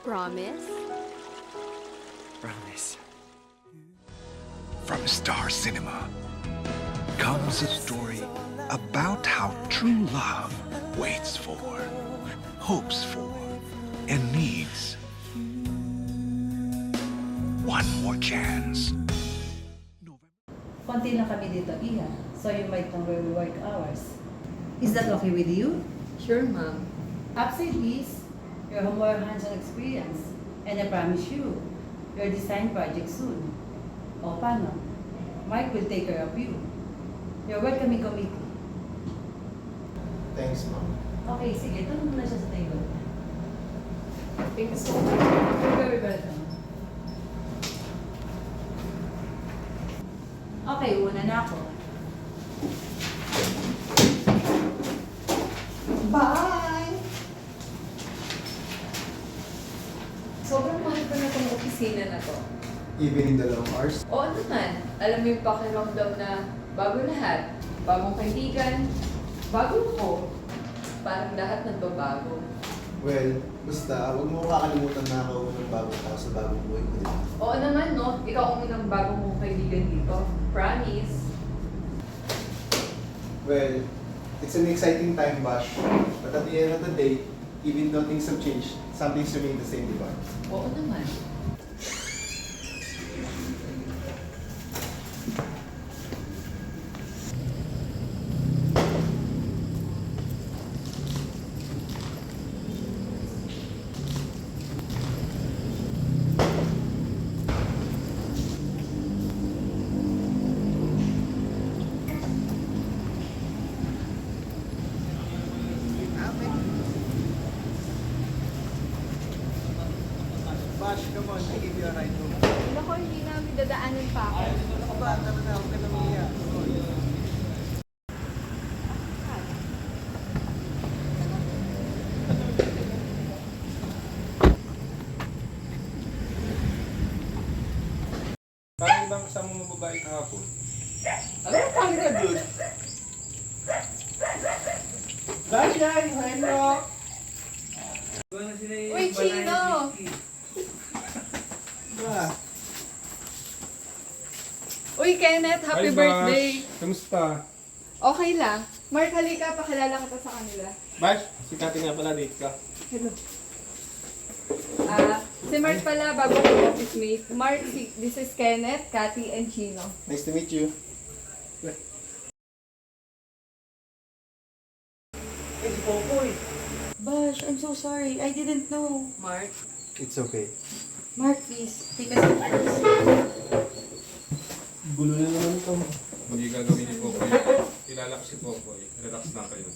Promise? Promise. From Star Cinema comes a story about how true love waits for, hopes for, and needs one more chance. Konti lang kami dito, Iha. So you might know where we work hours. Is that okay with you? Sure, ma'am. Upside is your more hands-on experience. And I promise you, your design project soon. O paano? Mike will take care of you. Your welcoming committee. Thanks, ma'am. Okay, sige. Tulong muna siya sa table. Thank you so much. You're very welcome. Okay, una na ako. Bye! Sobrang mahal ko na itong opisina na to. Even in the long hours? Oo naman, alam mo yung pakiramdam na bago lahat, bagong kaibigan, bago ko, parang lahat nagbabago. Well, basta, huwag mo kakalimutan na ako ng bagong tao sa bagong buhay ko, di ba? Oo naman, no? Ikaw ang unang bagong mong kaibigan dito. Promise. Well, it's an exciting time, Bash. But at the end of the day, even though things have changed, some things remain the same, di ba? Oo naman. Bash, come on, I give you a ride home. Naku, hindi namin dadaanan pa ako. Ako ba? Tara na, huwag ka na mahiya. Parang ibang kasama mo babae kahapon. Alam mo, pangit ka, dude. Bash yan, hello! Uy, Chino! Ba? Uy, Kenneth, happy Hi, Bash. birthday! Kamusta? Okay lang. Mark, halika, pakilala kita sa kanila. Bash, si Kati nga pala, date ka. Hello. Si Mark pala, bago kong office mate. Mark, this is Kenneth, Cathy, and Chino. Nice to meet you. Bash, I'm so sorry. I didn't know. Mark? It's okay. Mark, please, take a seat first. Gulo na naman ito. Hindi gagawin ni Popoy. Kilala ko si Popoy. Relax na kayo.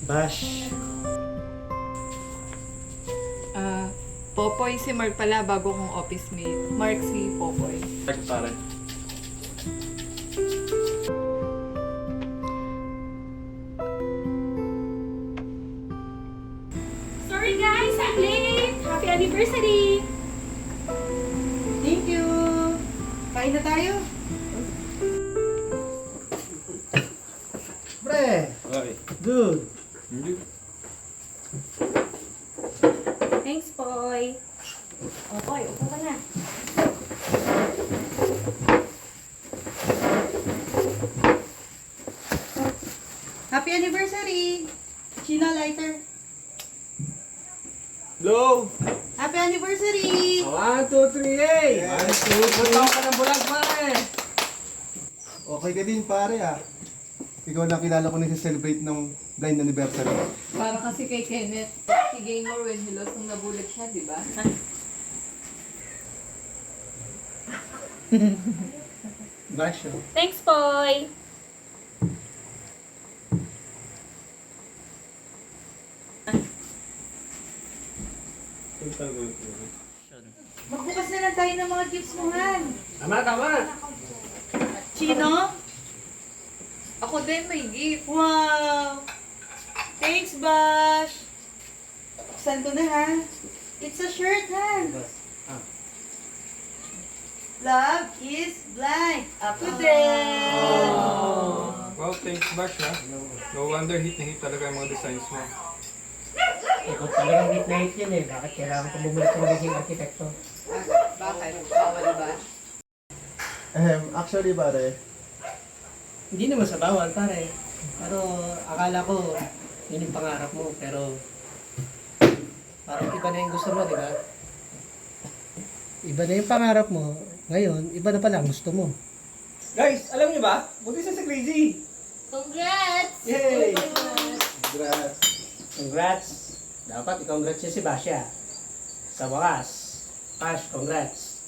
Bash. Popoy, si Mark pala, bago kong office mate. Mark, si Popoy. Pare. Sorry guys, I'm late! Happy anniversary! Thank you. Kain na tayo. Pre! Okay. Good! Hindi. Thanks, Poy. O, Poy, upo ka na. Happy anniversary! Chino lighter. Hello! Happy anniversary! 1, 2, 3, hey! 1, 2, 3. Punta ka ng bulag, pare! Okay ka din, pare, ah. Ikaw lang kilala ko nag-celebrate ng blind anniversary. Para kasi kay Kenneth, si Gamer when he lost nung nabulag siya, di ba? Bash, oh. Thanks, Poy! Magbukas na lang tayo ng mga gifts mo, Han. Tama, tama! Chino? Ako din may gift. Wow! Thanks, Bash! Buksan ko na, ha? It's a shirt, Han. Love is blind. Ako din. Wow, thanks Bash ha. No wonder hit na hit talaga yung mga designs mo. Ikaw talagang hit na hit yun eh. Bakit kailangan ko bumalik sa magiging arkitekto? Bakit? Bawal ba? Actually, pare, Hindi naman sa bawal, pare. Pero akala ko, yun yung pangarap mo. Pero parang iba na yung gusto mo, di ba? Iba na yung pangarap mo. Ngayon, iba na pala ang gusto mo. Guys, alam niyo ba? Buti siya sa Crazy. Congrats! Yay! congrats. Congrats! Dapat i-congrats niya si Basha. Sa wakas, Bash, congrats.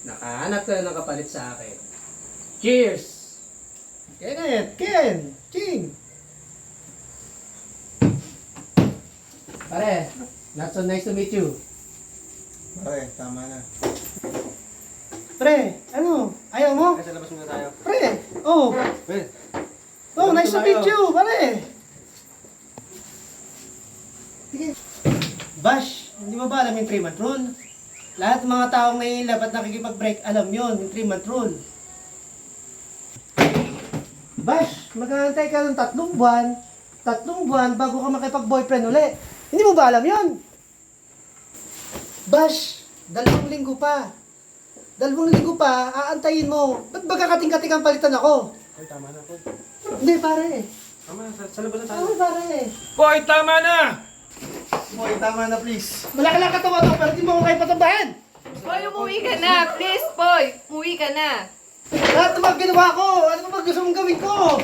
Nakahanap ka na ng kapalit sa akin. Cheers! Kenneth! Ken! Ching! Pare, not so nice to meet you. Pare, tama na. Pre, ano? Ayaw mo? Sa labas muna tayo. Pre! Oh! Pre, Oh, nice to meet you, pare! Sige. Bash, hindi mo ba alam yung 3-month rule? Lahat ng mga taong nahihilap at nakikipag-break, alam yon yung 3-month rule. Bash, mag-aantay ka ng 3 buwan, 3 buwan bago ka makipag-boyfriend uli. Hindi mo ba alam yon? Bash, 2 linggo pa. 2 linggo pa, aantayin mo. Ba't ba kakating-kating ang palitan ako? ay, tama na po. Hindi, pare. Tama na, sa labas na tayo. Ano, pare? Boy, tama na! Boy, tama na, please. Malaki lang katawa to, pero di mo ako kayo patambahan. Boy, umuwi ka na! Please, boy! Umuwi ka na! Lahat ng mga ginawa ko, ano ba gusto mong gawin ko?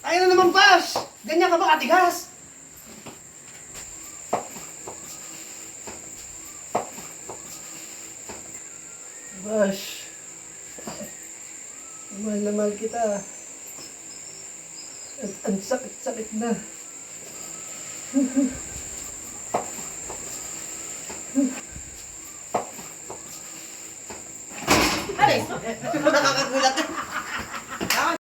Ayaw na naman, Bash. Ganyan ka ba katigas? Bash. Mahal na mahal kita. At ang sakit-sakit na. Nakakagulat.